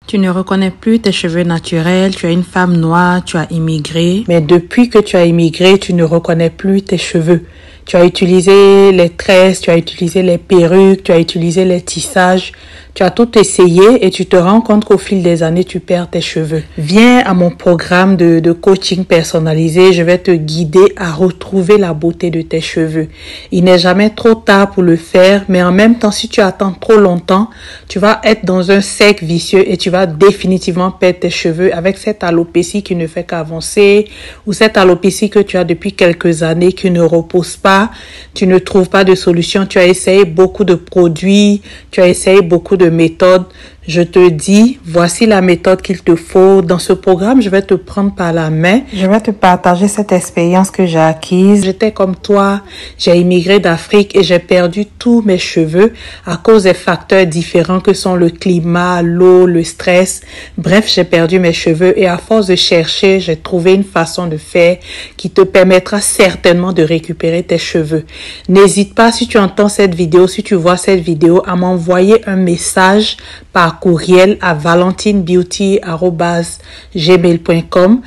Tu ne reconnais plus tes cheveux naturels, tu es une femme noire, tu as immigré. Mais depuis que tu as immigré, tu ne reconnais plus tes cheveux. Tu as utilisé les tresses, tu as utilisé les perruques, tu as utilisé les tissages. Tu as tout essayé et tu te rends compte qu'au fil des années, tu perds tes cheveux. Viens à mon programme de coaching personnalisé. Je vais te guider à retrouver la beauté de tes cheveux. Il n'est jamais trop tard pour le faire, mais en même temps, si tu attends trop longtemps, tu vas être dans un cercle vicieux et tu vas définitivement perdre tes cheveux avec cette alopécie qui ne fait qu'avancer ou cette alopécie que tu as depuis quelques années qui ne repose pas. Tu ne trouves pas de solution. Tu as essayé beaucoup de produits, tu as essayé beaucoup de méthode. Je te dis, voici la méthode qu'il te faut. Dans ce programme, je vais te prendre par la main. Je vais te partager cette expérience que j'ai acquise. J'étais comme toi, j'ai immigré d'Afrique et j'ai perdu tous mes cheveux à cause des facteurs différents que sont le climat, l'eau, le stress. Bref, j'ai perdu mes cheveux et à force de chercher, j'ai trouvé une façon de faire qui te permettra certainement de récupérer tes cheveux. N'hésite pas, si tu entends cette vidéo, si tu vois cette vidéo, à m'envoyer un message par courriel à valentinbeauty@gmail.com.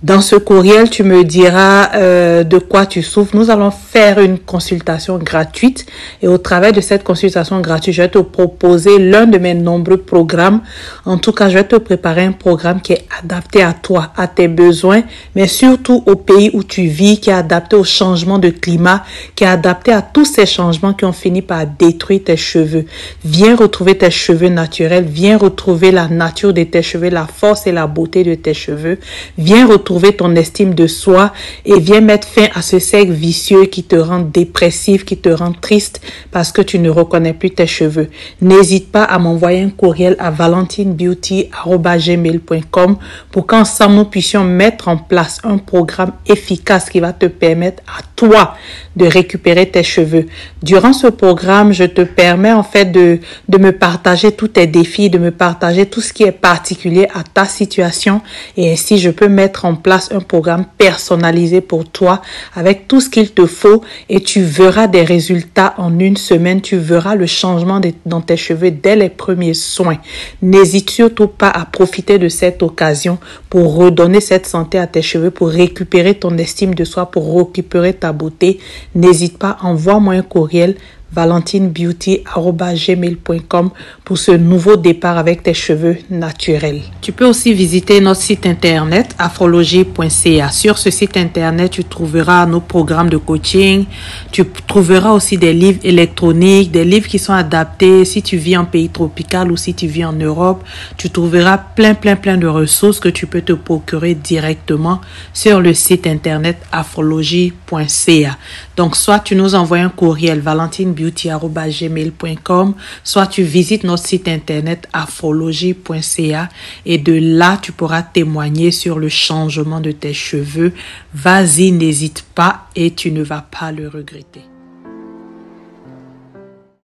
Dans ce courriel, tu me diras de quoi tu souffres. Nous allons faire une consultation gratuite et au travers de cette consultation gratuite, je vais te proposer l'un de mes nombreux programmes. En tout cas, je vais te préparer un programme qui est adapté à toi, à tes besoins, mais surtout au pays où tu vis, qui est adapté au changement de climat, qui est adapté à tous ces changements qui ont fini par détruire tes cheveux. Viens retrouver tes cheveux naturels, viens retrouver la nature de tes cheveux, la force et la beauté de tes cheveux. Viens retrouver ton estime de soi et viens mettre fin à ce cercle vicieux qui te rend dépressif, qui te rend triste parce que tu ne reconnais plus tes cheveux. N'hésite pas à m'envoyer un courriel à valentinbeauty@gmail.com pour qu'ensemble nous puissions mettre en place un programme efficace qui va te permettre à toi de récupérer tes cheveux. Durant ce programme, je te permets en fait de me partager tous tes défis, de me partager tout ce qui est particulier à ta situation et ainsi je peux mettre en place un programme personnalisé pour toi avec tout ce qu'il te faut et tu verras des résultats en une semaine. Tu verras le changement dans tes cheveux dès les premiers soins. N'hésite surtout pas à profiter de cette occasion pour redonner cette santé à tes cheveux, pour récupérer ton estime de soi, pour récupérer ta beauté. N'hésite pas, envoie-moi un courriel valentinbeauty@gmail.com pour ce nouveau départ avec tes cheveux naturels. Tu peux aussi visiter notre site internet astrologie.ca. Sur ce site internet, tu trouveras nos programmes de coaching. Tu trouveras aussi des livres électroniques, des livres qui sont adaptés si tu vis en pays tropical ou si tu vis en Europe. Tu trouveras plein de ressources que tu peux te procurer directement sur le site internet astrologie.ca. Donc, soit tu nous envoies un courriel valentinbeauty@gmail.com, soit tu visites notre site internet astrologie.ca et de là, tu pourras témoigner sur le changement de tes cheveux. Vas-y, n'hésite pas et tu ne vas pas le regretter.